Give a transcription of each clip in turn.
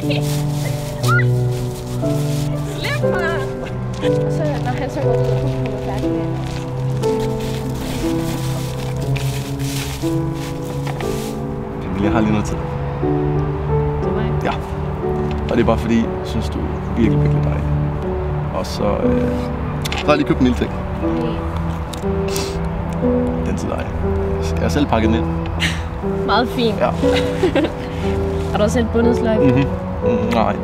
Slip mig! Så når han så går ud og kommer færdig med. Camilla, jeg har lige noget til dig. Det er mig. Ja. Og det er bare fordi, jeg synes, du er virkelig, virkelig dejlig. Og så har jeg lige købt en lille ting. Den til dig. Jeg har selv pakket den ind. Meget fint. Ja. Har du også selv bundet sløjfen? Nej.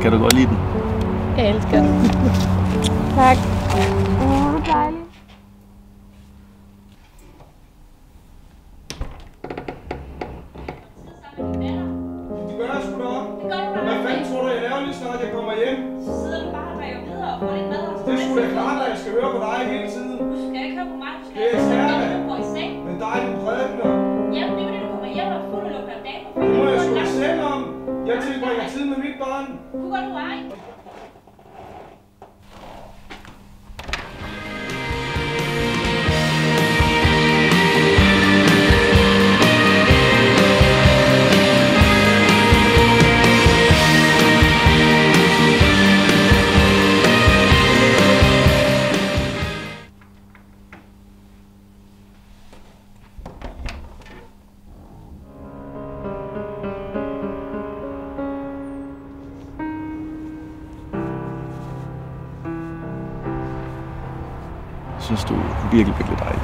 Kan du godt lide den? Jeg elsker den. Tak. Åh, dejligt. Det gør jeg sgu da op. Hvad fanden tror du, jeg laver lige snart jeg kommer hjem? Så sidder du bare og bager videre og får lidt mad. Det er sgu da klart, at jeg skal høre på dig hele tiden. Du skal ikke høre på mig. Du skal Det er særligt. ikke gå i seng. Men dig, du prædikner. Ja, det er fordi, du kommer hjem og er fuld og lukker damer. Det må jeg sgu da selv om. Jeg tilbringer tid med mit barn. Kunne godt du ej. Jeg synes, du er virkelig, virkelig dejlig.